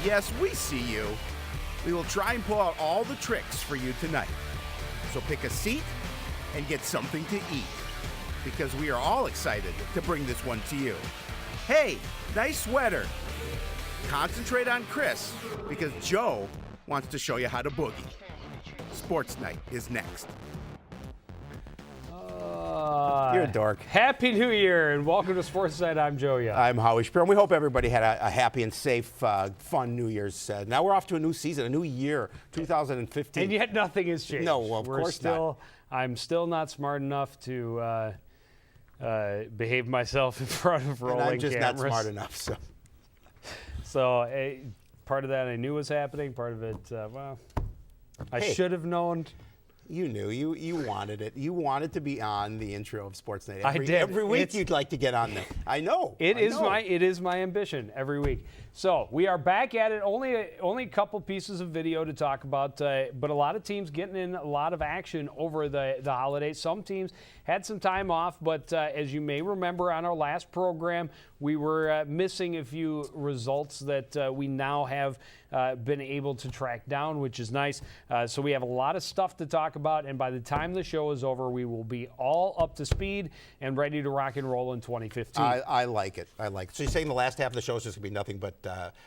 Yes, we see you. We will try and pull out all the tricks for you tonight. So pick a seat and get something to eat, because we are all excited to bring this one to you. Hey, nice sweater. Concentrate on Chris, because Joe wants to show you how to boogie. Sports Night is next. You're a dork. Happy New Year and welcome to Sportsnight. I'm Joe Young. I'm Howie Shapiro, and we hope everybody had a happy and safe, fun New Year's. Now we're off to a new season, a new year, 2015. And yet nothing has changed. No, well, of course not. I'm still not smart enough to behave myself in front of rolling and I'm just cameras. not smart enough. So part of that I knew was happening. Part of it, I should have known. You knew. You wanted it. You wanted to be on the intro of Sportsnight. I did. Every week you'd like to get on there. I know. It is my ambition every week. So we are back at it. Only a couple pieces of video to talk about, but a lot of teams getting in a lot of action over the holidays. Some teams had some time off, but as you may remember on our last program, we were missing a few results that we now have been able to track down, which is nice. So we have a lot of stuff to talk about, and by the time the show is over, we will be all up to speed and ready to rock and roll in 2015. I like it. So you're saying the last half of the show is just going to be nothing but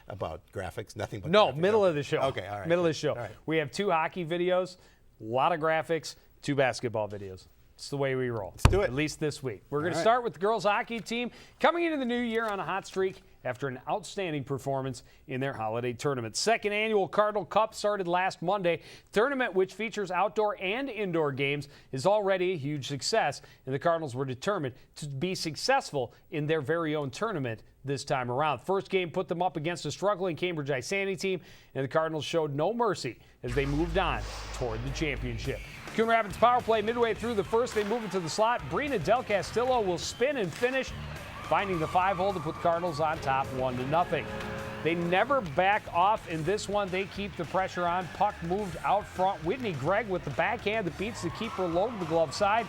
about graphics? Nothing but No, graphics. middle of the show. Okay, all right. Middle of the show. All right. We have 2 hockey videos, a lot of graphics, 2 basketball videos. It's the way we roll. Let's do it. At least this week. We're going to right. start with the girls hockey team coming into the new year on a hot streak after an outstanding performance in their holiday tournament. Second annual Cardinal Cup started last Monday. Tournament, which features outdoor and indoor games, is already a huge success, and the Cardinals were determined to be successful in their very own tournament this time around. First game put them up against a struggling Cambridge Isani team, and the Cardinals showed no mercy as they moved on toward the championship. Coon Rapids power play midway through the first. They move into the slot. Brina Del Castillo will spin and finish, finding the 5-hole to put Cardinals on top 1-0. They never back off in this one. They keep the pressure on. Puck moved out front. Whitney Gregg with the backhand that beats the keeper low to the glove side,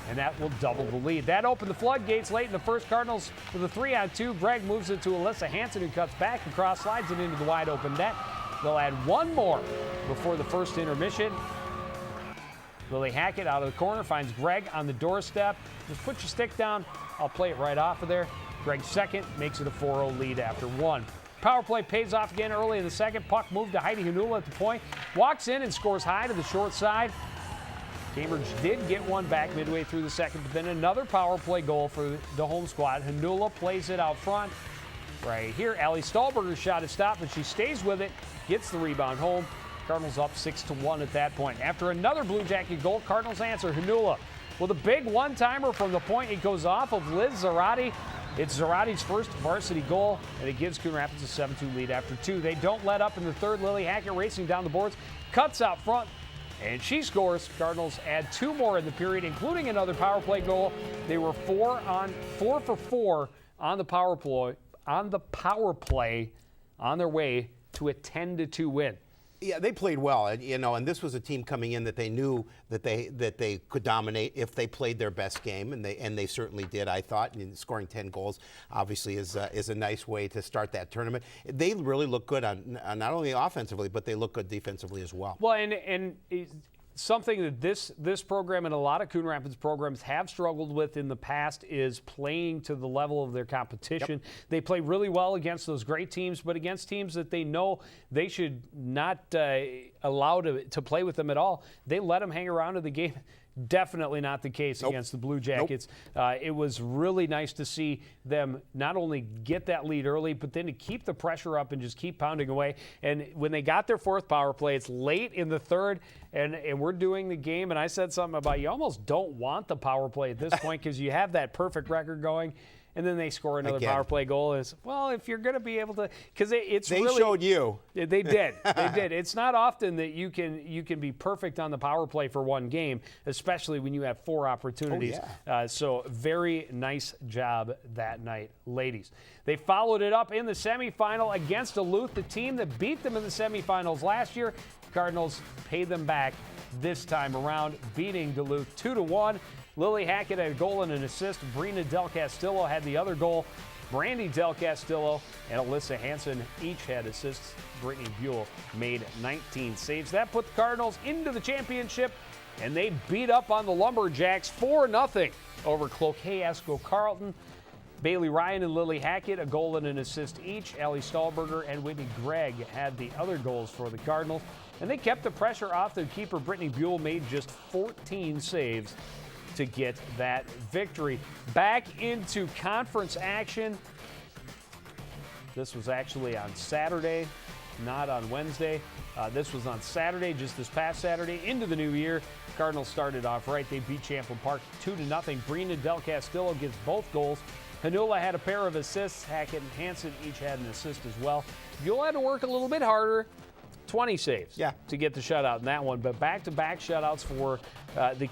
and that will double the lead. That opened the floodgates late in the first. Cardinals with a 3-on-2. Gregg moves it to Alyssa Hansen, who cuts back across, slides it into the wide open net. They'll add one more before the first intermission. Lily Hackett out of the corner finds Gregg on the doorstep. Just put your stick down. I'll play it right off of there. Gregg second makes it a 4-0 lead after 1. Power play pays off again early in the second. Puck moved to Heidi Hanula at the point. Walks in and scores high to the short side. Cambridge did get one back midway through the second, but then another power play goal for the home squad. Hanula plays it out front. Right here, Allie Stahlberger's shot is stopped, but she stays with it, gets the rebound home. Cardinals up 6-1 at that point. After another Blue Jacket goal, Cardinals answer. Hanula with a big one-timer from the point. It goes off of Liz Zarate. It's Zarate's first varsity goal, and it gives Coon Rapids a 7-2 lead after 2. They don't let up in the third. Lily Hackett racing down the boards, cuts out front, and she scores. Cardinals add 2 more in the period, including another power play goal. They were 4 for 4 on the power play on their way to a 10-2 win. Yeah, they played well, and this was a team coming in that they knew that they could dominate if they played their best game, and they certainly did. I thought, and scoring 10 goals obviously is a nice way to start that tournament. They really look good on not only offensively, but they look good defensively as well. Well, and something that this program and a lot of Coon Rapids programs have struggled with in the past is playing to the level of their competition. Yep. They play really well against those great teams, but against teams that they know they should not allow to play with them at all, they let them hang around in the game. Definitely not the case against the Blue Jackets. It was really nice to see them not only get that lead early, but then to keep the pressure up and just keep pounding away. And when they got their 4th power play, it's late in the 3rd, and we're doing the game, and I said something about you almost don't want the power play at this point because you have that perfect record going. And then they score another power play goal. Is well, if you're going to be able to, because they showed you. They did. They did. It's not often that you can be perfect on the power play for one game, especially when you have 4 opportunities. Oh, yeah. So very nice job that night, ladies. They followed it up in the semifinal against Duluth, the team that beat them in the semifinals last year. Cardinals paid them back this time around, beating Duluth 2-1. Lily Hackett had a goal and an assist. Brina Del Castillo had the other goal. Brandy Del Castillo and Alyssa Hansen each had assists. Brittany Buell made 19 saves. That put the Cardinals into the championship, and they beat up on the Lumberjacks 4-0 over Cloquet Esco Carlton. Bailey Ryan and Lily Hackett, a goal and an assist each. Allie Stahlberger and Whitney Gregg had the other goals for the Cardinals. And they kept the pressure off their keeper. Brittany Buell made just 14 saves to get that victory. Back into conference action. This was actually on Saturday, not on Wednesday. This was on Saturday, just this past Saturday, into the new year. Cardinals started off right. They beat Champlin Park 2-0. Brina Del Castillo gets both goals. Hanula had a pair of assists. Hackett and Hansen each had an assist as well. Buell had to work a little bit harder. 20 saves to get the shutout in that one. But back-to-back shutouts for the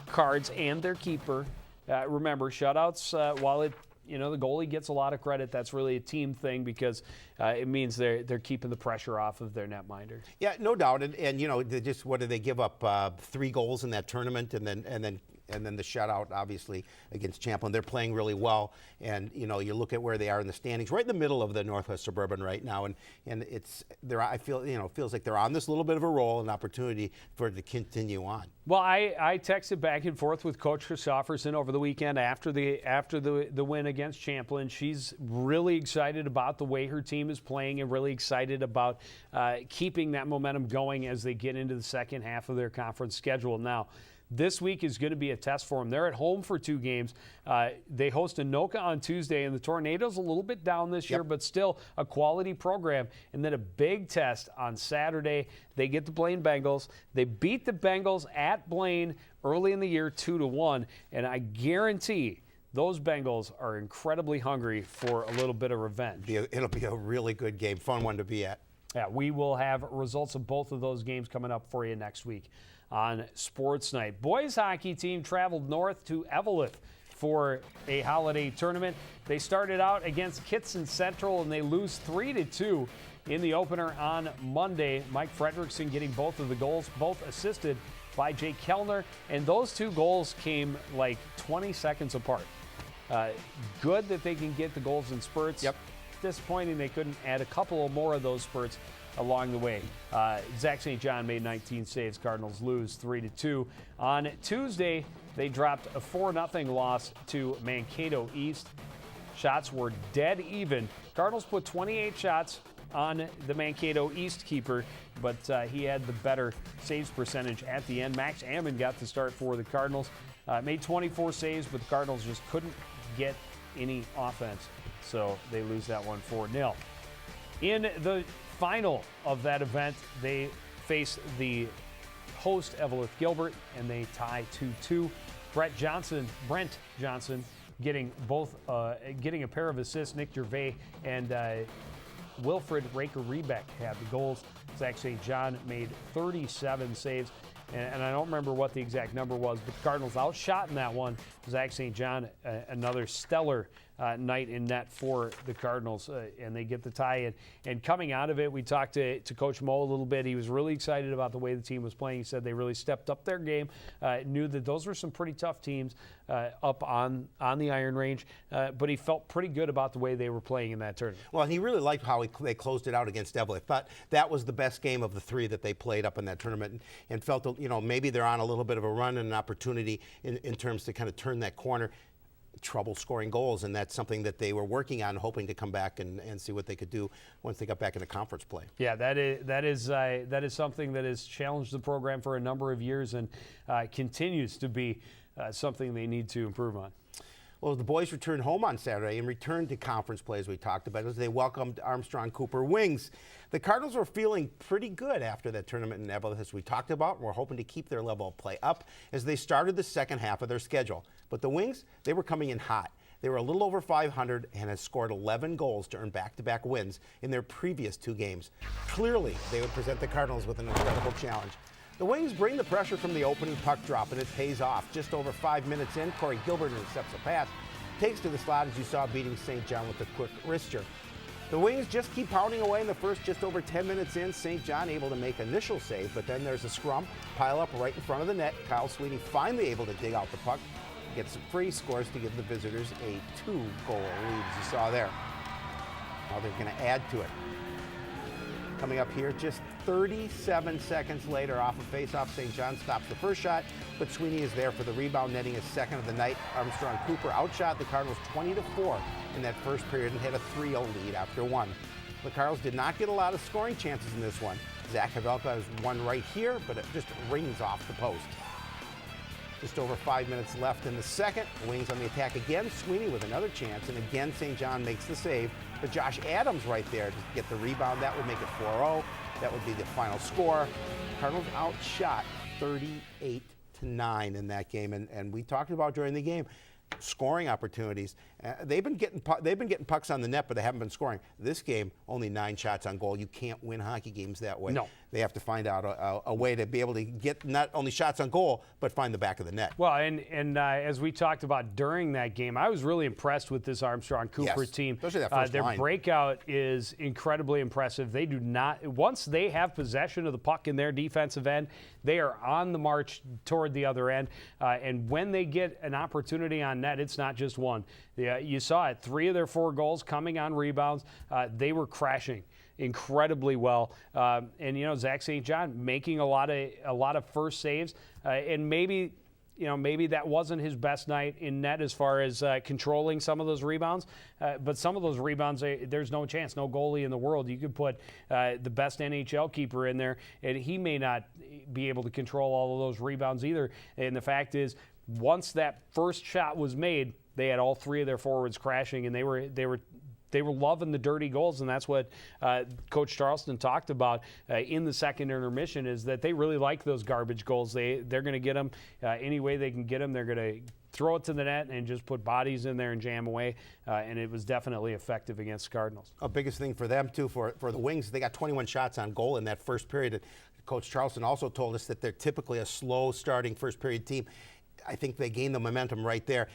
Cards and their keeper. Remember, shutouts, while the goalie gets a lot of credit, that's really a team thing because it means they're keeping the pressure off of their netminder. Yeah, no doubt. And they just, what did they give up? 3 goals in that tournament, and then the shutout, obviously, against Champlin. They're playing really well, and you look at where they are in the standings, right in the middle of the Northwest Suburban right now, and I feel it feels like they're on this little bit of a roll, an opportunity for it to continue on. Well, I texted back and forth with Coach Christofferson over the weekend after the win against Champlin. She's really excited about the way her team is playing and really excited about keeping that momentum going as they get into the second half of their conference schedule. Now, this week is going to be a test for them. They're at home for 2 games. They host Anoka on Tuesday, and the Tornadoes a little bit down this year, but still a quality program. And then a big test on Saturday. They get the Blaine Bengals. They beat the Bengals at Blaine early in the year 2-1, and I guarantee those Bengals are incredibly hungry for a little bit of revenge. It'll be a really good game, fun one to be at. Yeah, we will have results of both of those games coming up for you next week on Sports Night. Boys hockey team traveled north to Eveleth for a holiday tournament. They started out against Kitson Central and they lose 3-2 in the opener on Monday. Mike Fredrickson getting both of the goals, both assisted by Jake Kellner, and those 2 goals came like 20 seconds apart. Good that they can get the goals in spurts. Yep. Disappointing they couldn't add a couple more of those spurts along the way. Zach St. John made 19 saves. Cardinals lose 3-2. On Tuesday, they dropped a 4-0 loss to Mankato East. Shots were dead even. Cardinals put 28 shots on the Mankato East keeper, but he had the better saves percentage at the end. Max Ammon got the start for the Cardinals. Made 24 saves, but the Cardinals just couldn't get any offense, so they lose that one 4-0. In the final of that event, they face the host Eveleth Gilbert, and they tie 2-2. Brent Johnson getting a pair of assists. Nick Gervais and Wilfred Raker-Rebeck had the goals. Zach St. John made 37 saves. And I don't remember what the exact number was, but the Cardinals outshot in that one. Zach St. John, another stellar night in net for the Cardinals, and they get the tie. And coming out of it, we talked to Coach Mo a little bit. He was really excited about the way the team was playing. He said they really stepped up their game, knew that those were some pretty tough teams up on the Iron Range, but he felt pretty good about the way they were playing in that tournament. Well, and he really liked how they closed it out against Eveleth. Thought that was the best game of the 3 that they played up in that tournament, and felt, maybe they're on a little bit of a run and an opportunity in terms to kind of turn that corner. Trouble scoring goals, and that's something that they were working on, hoping to come back and see what they could do once they got back into conference play. Yeah, that is something that has challenged the program for a number of years and continues to be something they need to improve on. Well, the boys returned home on Saturday and returned to conference play, as we talked about, as they welcomed Armstrong Cooper Wings. The Cardinals were feeling pretty good after that tournament in Eveleth, as we talked about, and were hoping to keep their level of play up as they started the second half of their schedule. But the Wings, they were coming in hot. They were a little over 500 and had scored 11 goals to earn back-to-back wins in their previous 2 games. Clearly, they would present the Cardinals with an incredible challenge. The Wings bring the pressure from the opening puck drop, and it pays off. Just over 5 minutes in, Corey Gilbert intercepts a pass, takes to the slot, as you saw, beating St. John with a quick wrister. The Wings just keep pounding away in the first. Just over 10 minutes in, St. John able to make initial save, but then there's a scrum, pile up right in front of the net. Kyle Sweeney finally able to dig out the puck. gets some free scores to give the visitors a 2-goal lead, as you saw there. Now they're going to add to it. Coming up here, just 37 seconds later, off a face-off, St. John stops the first shot, but Sweeney is there for the rebound, netting his second of the night. Armstrong Cooper outshot the Cardinals 20-4 in that first period and had a 3-0 lead after one. The Cardinals did not get a lot of scoring chances in this one. Zach Havelka has one right here, but it just rings off the post. Just over 5 minutes left in the second. Wings on the attack again. Sweeney with another chance, and again St. John makes the save. But Josh Adams right there to get the rebound. That would make it 4-0. That would be the final score. Cardinals outshot 38-9 in that game, and we talked about during the game scoring opportunities. They've been getting pucks on the net, but they haven't been scoring. This game, only 9 shots on goal. You can't win hockey games that way. No. They have to find out a way to be able to get not only shots on goal, but find the back of the net. Well, and as we talked about during that game, I was really impressed with this Armstrong Cooper team. Especially that first their line. breakout is incredibly impressive. They do not, once they have possession of the puck in their defensive end, they are on the march toward the other end. And when they get an opportunity on net, it's not just one. You saw it. 3 of their 4 goals coming on rebounds. They were crashing incredibly well, and Zach St. John making a lot of first saves, and maybe that wasn't his best night in net as far as controlling some of those rebounds, but some of those rebounds, there's no chance, no goalie in the world. You could put the best NHL keeper in there, and he may not be able to control all of those rebounds either. And the fact is, once that first shot was made, they had all 3 of their forwards crashing, and they were loving the dirty goals, and that's what Coach Charleston talked about in the second intermission, is that they really like those garbage goals. They're going to get them any way they can get them. They're going to throw it to the net and just put bodies in there and jam away, and it was definitely effective against the Cardinals. A biggest thing for them, too, for the Wings, they got 21 shots on goal in that first period. Coach Charleston also told us that they're typically a slow-starting first-period team. I think they gained the momentum right there.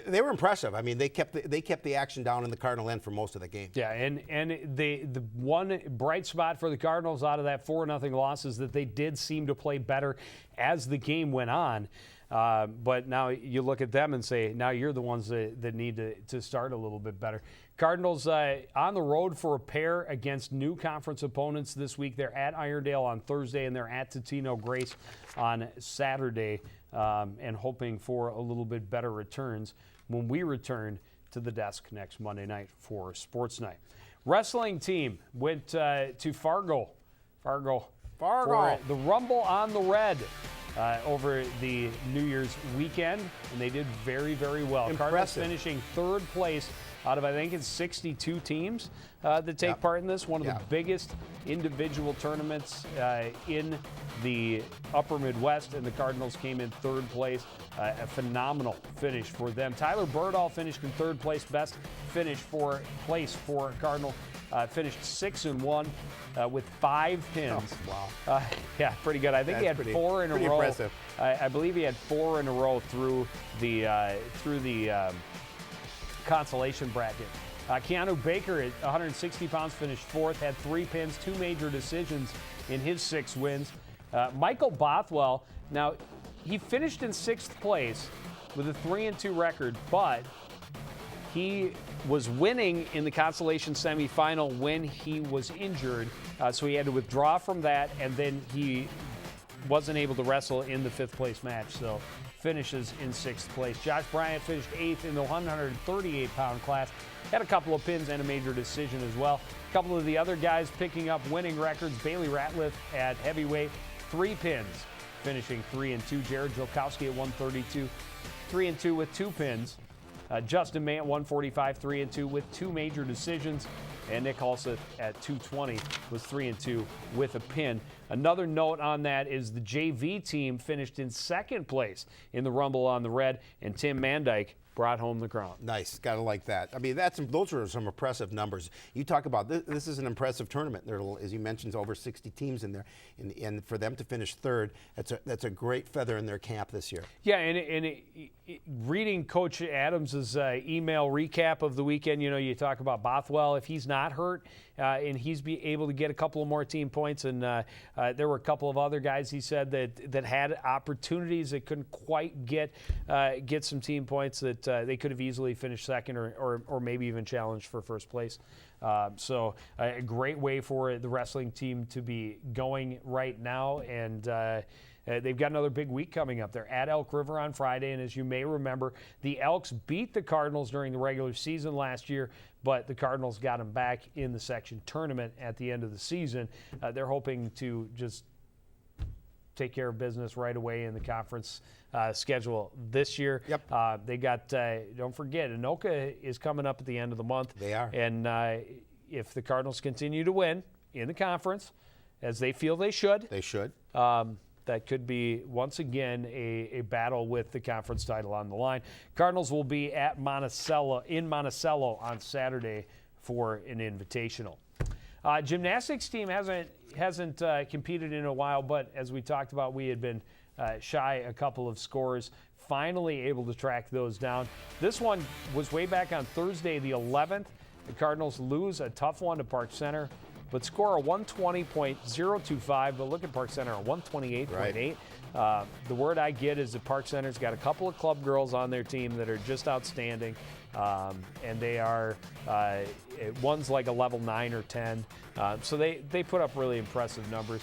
They were impressive. I mean, they kept the action down in the Cardinal end for most of the game. Yeah, and the one bright spot for the Cardinals out of that 4-0 loss is that they did seem to play better as the game went on. But now you look at them and say, now you're the ones that need to start a little bit better. Cardinals on the road for a pair against new conference opponents this week. They're at Irondale on Thursday, and they're at Totino Grace on Saturday, and hoping for a little bit better returns when we return to the desk next Monday night for Sports Night. Wrestling team went to Fargo for the Rumble on the Red over the New Year's weekend, and they did very, very well. Impressive. Cardinals finishing 3rd place out of, I think it's 62 teams that take part in this. One of the biggest individual tournaments in the upper Midwest, and the Cardinals came in 3rd place. A phenomenal finish for them. Tyler Birdall finished in 3rd place, best finish for Cardinal. Finished 6-1 with 5 pins. Oh, wow. Yeah, pretty good. I think he had 4 in a row. Impressive. I believe he had 4 in a row through the consolation bracket. Keanu Baker at 160 pounds finished 4th, had 3 pins, 2 major decisions in his 6 wins. Michael Bothwell, now he finished in 6th place with a 3-2 record, but he was winning in the consolation semifinal when he was injured, so he had to withdraw from that, and then he wasn't able to wrestle in the 5th place match, so finishes in 6th place. Josh Bryant finished 8th in the 138-pound class. Had a couple of pins and a major decision as well. A couple of the other guys picking up winning records. Bailey Ratliff at heavyweight, 3 pins, finishing 3-2. Jared Jolkowski at 132, 3-2 with 2 pins. Justin May at 145, 3-2 with 2 major decisions. And Nick Halseth at 220 was 3-2 with a pin. Another note on that is the JV team finished in 2nd place in the Rumble on the Red, and Tim Mandyke brought home the crown. Nice, gotta like that. I mean, those are some impressive numbers. You talk about this is an impressive tournament. There, as you mentioned, over 60 teams in there, and for them to finish 3rd, that's a great feather in their cap this year. Yeah, and reading Coach Adams's email recap of the weekend, you talk about Bothwell. If he's not hurt and he's able to get a couple of more team points, and There were a couple of other guys, he said, that had opportunities that couldn't quite get some team points that they could have easily finished second or maybe even challenged for first place. So a great way for the wrestling team to be going right now, and they've got another big week coming up. They're at Elk River on Friday, and as you may remember, the Elks beat the Cardinals during the regular season last year, but the Cardinals got them back in the section tournament at the end of the season. They're hoping to just take care of business right away in the conference schedule this year. Yep. They got, don't forget, Anoka is coming up at the end of the month. They are. And if the Cardinals continue to win in the conference, as they feel they should, that could be, once again, a battle with the conference title on the line. Cardinals will be at Monticello on Saturday for an invitational. Gymnastics team hasn't competed in a while, but as we talked about, we had been shy a couple of scores, finally able to track those down. This one was way back on Thursday the 11th. The Cardinals lose a tough one to Park Center, but score a 120.025, but look at Park Center, a 128.8. Right. The word I get is that Park Center's got a couple of club girls on their team that are just outstanding, and they are, one's like a level 9 or 10, so they put up really impressive numbers.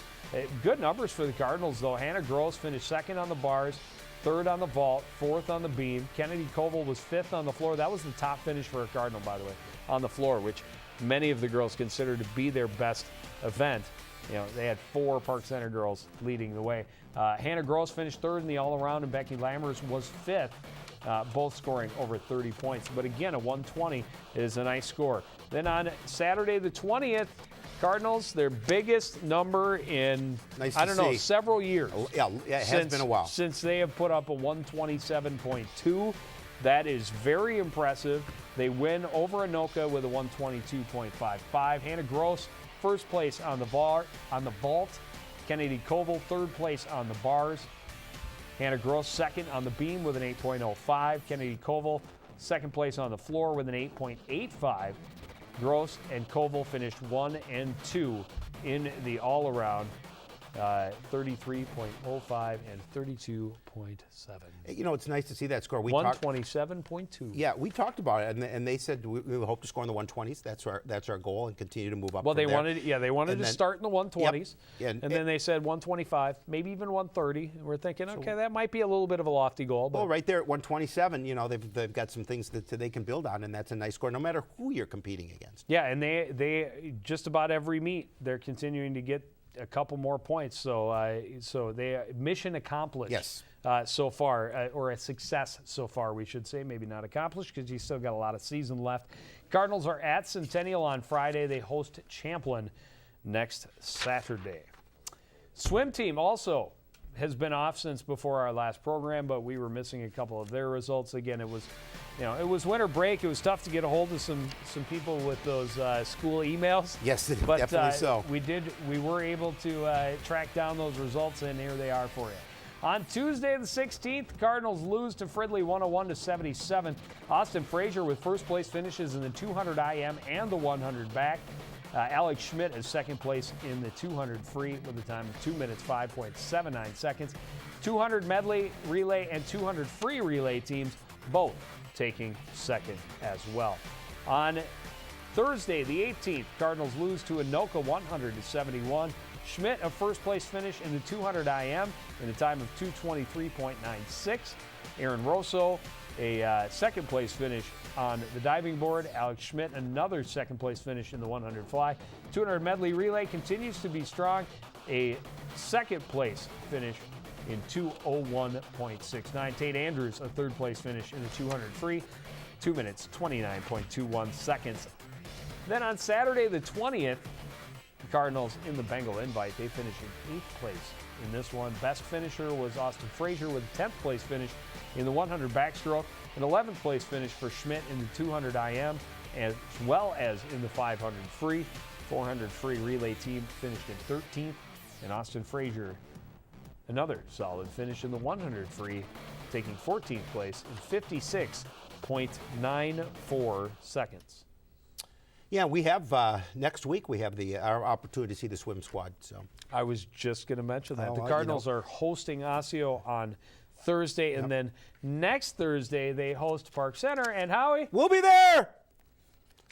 Good numbers for the Cardinals, though. Hannah Gross finished second on the bars, third on the vault, fourth on the beam. Kennedy Koval was fifth on the floor. That was the top finish for a Cardinal, by the way, on the floor, which many of the girls consider to be their best event. You know, they had 4 Park Center girls leading the way. Hannah Gross finished third in the all-around, and Becky Lammers was fifth, both scoring over 30 points. But again, a 120 is a nice score. Then on Saturday the 20th, Cardinals, their biggest number in, several years. Yeah, it has been a while. Since they have put up a 127.2. That is very impressive. They win over Anoka with a 122.55. Hannah Gross, first place on the vault. Kennedy Koval, third place on the bars. Hannah Gross, second on the beam with an 8.05. Kennedy Koval, second place on the floor with an 8.85. Gross and Koval finished 1 and 2 in the all-around. 33.05 and 32.7. You know, it's nice to see that score. 127.2. Yeah, we talked about it, and they said we hope to score in the 120s. That's our goal, and continue to move up. Well, they there. wanted to start in the 120s, yep. and then they said 125, maybe even 130. And we're thinking, okay, that might be a little bit of a lofty goal. But well, right there at 127, you know, they've got some things that they can build on, and that's a nice score, no matter who you're competing against. Yeah, and they just about every meet they're continuing to get a couple more points, so they mission accomplished. Yes. So far, or a success so far, we should say. Maybe not accomplished because you still got a lot of season left. Cardinals are at Centennial on Friday. They host Champlin next Saturday. Swim team also has been off since before our last program, but we were missing a couple of their results. Again, it was winter break. It was tough to get a hold of some people with those school emails. Yes, but, definitely so. We were able to track down those results, and here they are for you. On Tuesday the 16th, Cardinals lose to Fridley 101-77. Austin Frazier with first place finishes in the 200 IM and the 100 back. Alex Schmidt is second place in the 200 free with a time of 2 minutes 5.79 seconds. 200 medley relay and 200 free relay teams both taking second as well. On Thursday the 18th, Cardinals lose to Anoka 100-71. Schmidt a first place finish in the 200 IM in a time of 2:23.96. Aaron Rosso a second place finish on the diving board. Alex Schmidt another second place finish in the 100 fly. 200 medley relay continues to be strong. A second place finish in 2:01.69. Tate Andrews a third place finish in the 200 free. 2 minutes 29.21 seconds. Then on Saturday the 20th, the Cardinals in the Bengal Invite, they finished in 8th place in this one. Best finisher was Austin Frazier with a 10th place finish in the 100 backstroke. An 11th place finish for Schmidt in the 200 IM, as well as in the 500 free. 400 free relay team finished in 13th, and Austin Frazier another solid finish in the 100 free, taking 14th place in 56.94 seconds. Yeah, we have next week. We have our opportunity to see the swim squad. So I was just going to mention that. Oh, The well, Cardinals are hosting Osseo on Thursday, and then next Thursday they host Park Center. And Howie, we'll be there.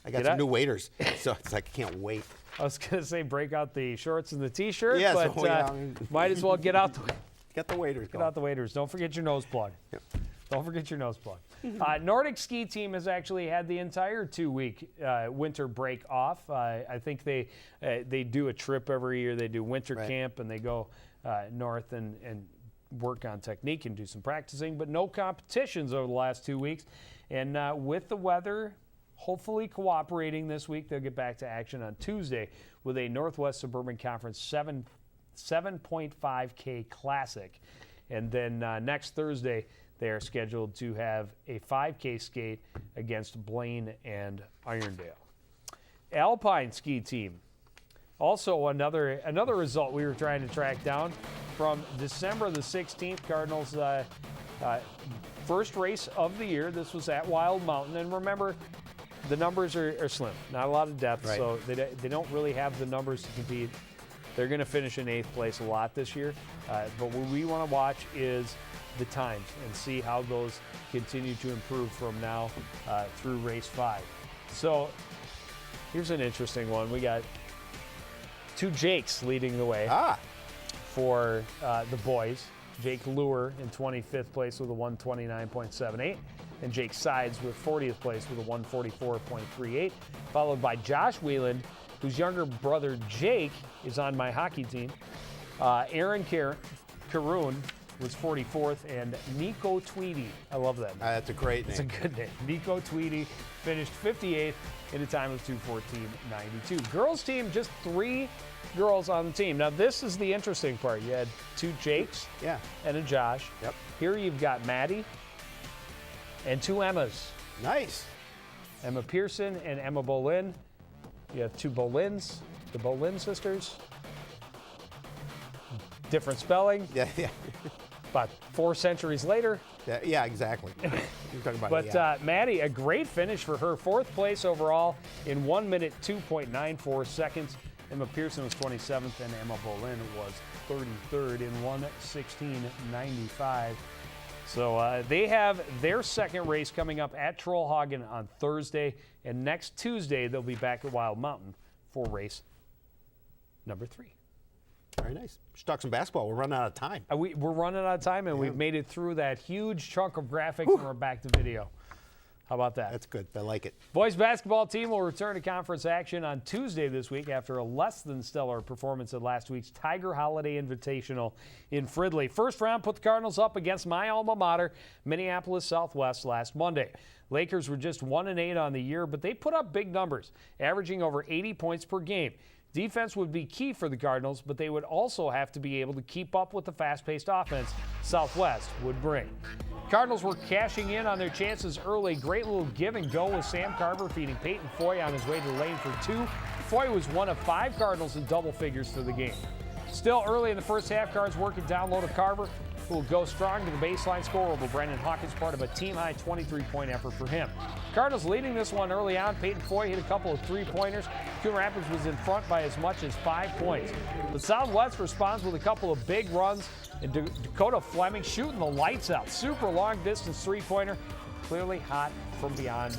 I got Get some out. new waiters, so it's like I can't wait. I was going to say break out the shorts and the T-shirt, Yeah, but so, yeah. might as well get out the Get the waiters Get going. out the waiters. Don't forget your nose plug. Yep. Don't forget your nose plug. Nordic ski team has actually had the entire 2-week winter break off. I think they do a trip every year. They do winter camp, and they go north and work on technique and do some practicing, but no competitions over the last 2 weeks. And with the weather hopefully cooperating this week, they'll get back to action on Tuesday with a Northwest Suburban Conference 7.5K Classic. And then next Thursday, they are scheduled to have a 5K skate against Blaine and Irondale. Alpine ski team. Also another result we were trying to track down from December the 16th. Cardinals first race of the year. This was at Wild Mountain. And remember, the numbers are slim. Not a lot of depth, so they don't really have the numbers to compete. They're going to finish in 8th place a lot this year. But what we want to watch is the times and see how those continue to improve from now through race 5. So here's an interesting one. We got 2 Jakes leading the way for the boys. Jake Lure in 25th place with a 129.78, and Jake Sides with 40th place with a 144.38, followed by Josh Wheeland, whose younger brother Jake is on my hockey team. Aaron Caroon was 44th, and Nico Tweedy. I love that name. That's a great name. It's a good name. Nico Tweedy finished 58th in a time of 2:14.92. Girls team, just 3 girls on the team. Now, this is the interesting part. You had 2 Jakes and a Josh. Yep. Here you've got Maddie and 2 Emmas. Nice. Emma Pearson and Emma Bolin. You have 2 Bolins, the Bolin sisters. Different spelling. Yeah. About 4 centuries later. Yeah, exactly. You're talking about But Maddie, a great finish for her. 4th place overall in 1 minute 2.94 seconds. Emma Pearson was 27th, and Emma Bolin was 33rd in 1:16.95. So they have their second race coming up at Trollhagen on Thursday, and next Tuesday they'll be back at Wild Mountain for race number 3. Very nice. Should talk some basketball. We're running out of time. We're running out of time, and we've made it through that huge chunk of graphics, and we're back to video. How about that? That's good. I like it. Boys basketball team will return to conference action on Tuesday this week after a less than stellar performance at last week's Tiger Holiday Invitational in Fridley. First round put the Cardinals up against my alma mater, Minneapolis Southwest, last Monday. Lakers were just 1-8 on the year, but they put up big numbers, averaging over 80 points per game. Defense would be key for the Cardinals, but they would also have to be able to keep up with the fast-paced offense Southwest would bring. Cardinals were cashing in on their chances early. Great little give and go with Sam Carver feeding Peyton Foy on his way to the lane for 2. Foy was one of 5 Cardinals in double figures for the game. Still early in the first half, Cards working down low to Carver, who will go strong to the baseline score over Brandon Hawkins, part of a team-high 23-point effort for him. Cardinals leading this one early on. Peyton Foy hit a couple of 3-pointers. Coon Rapids was in front by as much as 5 points. The Southwest responds with a couple of big runs, and Dakota Fleming shooting the lights out. Super long-distance 3-pointer, clearly hot from beyond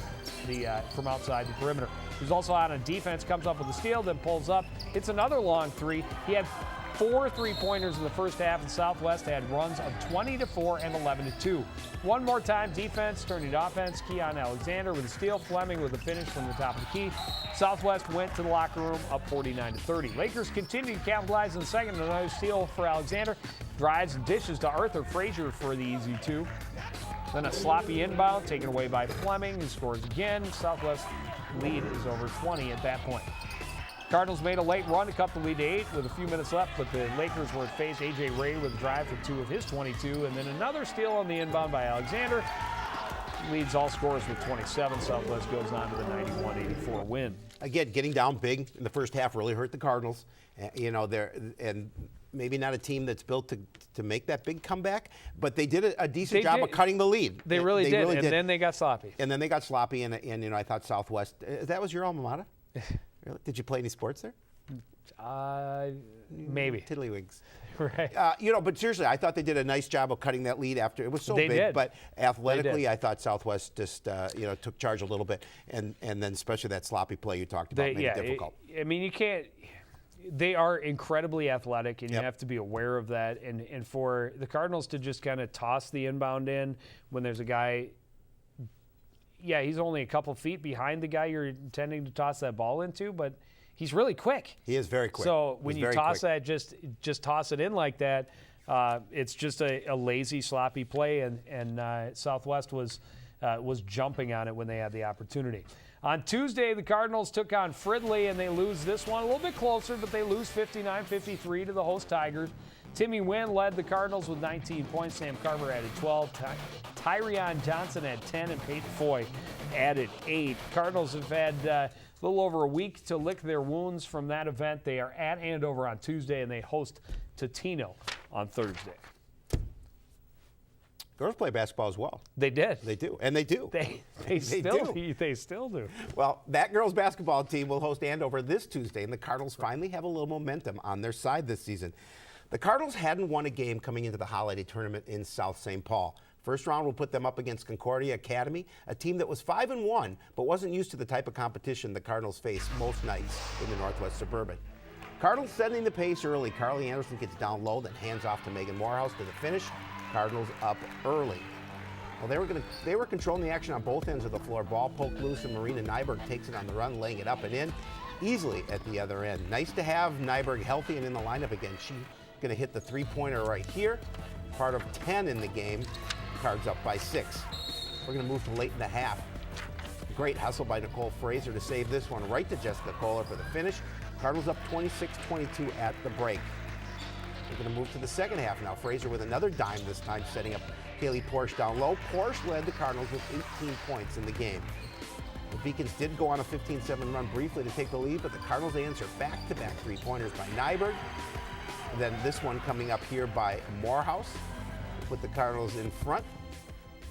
from outside the perimeter. He's also out on defense, comes up with a steal, then pulls up. It's another long 3. He had 4 3-pointers in the first half, and Southwest had runs of 20-4 and 11-2. One more time, defense turning to offense. Keon Alexander with a steal, Fleming with a finish from the top of the key. Southwest went to the locker room up 49-30. Lakers continue to capitalize in the second. Another steal for Alexander. Drives and dishes to Arthur Frazier for the easy 2. Then a sloppy inbound taken away by Fleming, who scores again. Southwest lead is over 20 at that point. Cardinals made a late run to cut the lead to 8 with a few minutes left, but the Lakers were faced A.J. Ray with a drive for 2 of his 22, and then another steal on the inbound by Alexander. Leads all scorers with 27. Southwest goes on to the 91-84 win. Again, getting down big in the first half really hurt the Cardinals. And maybe not a team that's built to make that big comeback, but they did a decent job of cutting the lead. They really did, and then they got sloppy. And then they got sloppy, and I thought Southwest, that was your alma mater? Really? Did you play any sports there? Maybe. Tiddlywinks. Right. But seriously, I thought they did a nice job of cutting that lead after it was so They big. did. But athletically, They did. I thought Southwest just took charge a little bit, and then especially that sloppy play you talked about made it difficult. I mean, you can't. They are incredibly athletic, and you Yep. have to be aware of that. And for the Cardinals to just kind of toss the inbound in when there's a guy. Yeah, he's only a couple feet behind the guy you're intending to toss that ball into, but he's really quick. He is very quick. So when He's you very toss quick. that, just toss it in like that, it's just a lazy, sloppy play, and Southwest was jumping on it when they had the opportunity. On Tuesday, the Cardinals took on Fridley, and they lose this one a little bit closer, but they lose 59-53 to the host Tigers. Timmy Wynn led the Cardinals with 19 points. Sam Carver added 12. Tyrion Johnson had 10, and Peyton Foy added 8. Cardinals have had a little over a week to lick their wounds from that event. They are at Andover on Tuesday, and they host Totino on Thursday. Girls play basketball as well. They did. They do, and they do. They still do. Well, that girls basketball team will host Andover this Tuesday, and the Cardinals finally have a little momentum on their side this season. The Cardinals hadn't won a game coming into the holiday tournament in South St. Paul. First round will put them up against Concordia Academy, a team that was 5-1, but wasn't used to the type of competition the Cardinals face most nights in the Northwest Suburban. Cardinals setting the pace early. Carly Anderson gets down low, then hands off to Megan Morehouse to the finish. Cardinals up early. Well, they were controlling the action on both ends of the floor. Ball poked loose, and Marina Nyberg takes it on the run, laying it up and in easily at the other end. Nice to have Nyberg healthy and in the lineup again. She's going to hit the three-pointer right here. Part of 10 in the game. Cards up by 6. We're going to move to late in the half. Great hustle by Nicole Fraser to save this one right to Jessica Kohler for the finish. Cardinals up 26-22 at the break. We're going to move to the second half now. Fraser with another dime this time, setting up Kaylee Porsche down low. Porsche led the Cardinals with 18 points in the game. The Beacons did go on a 15-7 run briefly to take the lead, but the Cardinals answer back-to-back three-pointers by Nyberg. And then this one coming up here by Morehouse. Put the Cardinals in front.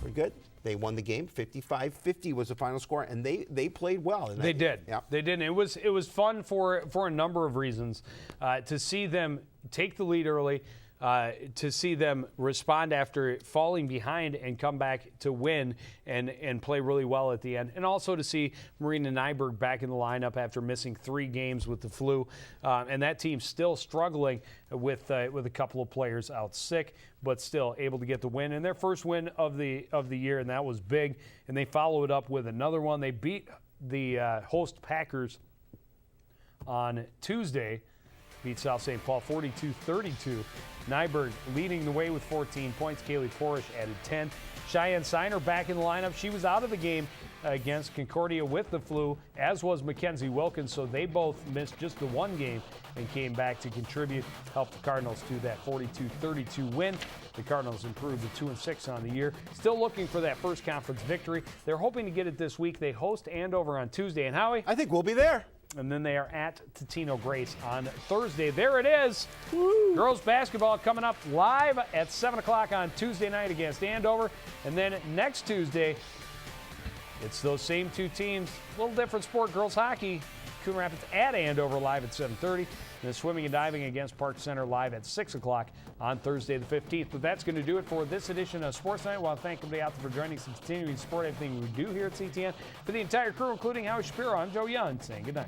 We're good. They won the game. 55-50 was the final score, and they played well. They did. Yeah. They did. And it was fun for a number of reasons to see them take the lead early, to see them respond after falling behind and come back to win and play really well at the end, and also to see Marina Nyberg back in the lineup after missing 3 games with the flu, and that team's still struggling with a couple of players out sick, but still able to get the win, and their first win of the year, and that was big. And they followed it up with another one. They beat the host Packers on Tuesday. Beat South St. Paul 42-32. Nyberg leading the way with 14 points. Kaylee Porish added 10. Cheyenne Siner back in the lineup. She was out of the game against Concordia with the flu, as was Mackenzie Wilkins, so they both missed just the one game and came back to contribute, helped the Cardinals to that 42-32 win. The Cardinals improved to 2-6 on the year. Still looking for that first conference victory. They're hoping to get it this week. They host Andover on Tuesday. And Howie? I think we'll be there. And then they are at Totino Grace on Thursday. There it is. Woo. Girls basketball coming up live at 7 o'clock on Tuesday night against Andover. And then next Tuesday, it's those same 2 teams. A little different sport, girls hockey. Coon Rapids at Andover live at 7:30. And then swimming and diving against Park Center live at 6 o'clock on Thursday the 15th. But that's going to do it for this edition of Sports Night. I want to thank everybody out there for joining us and continuing to support everything we do here at CTN. For the entire crew, including Howie Shapiro, I'm Joe Young, saying good night.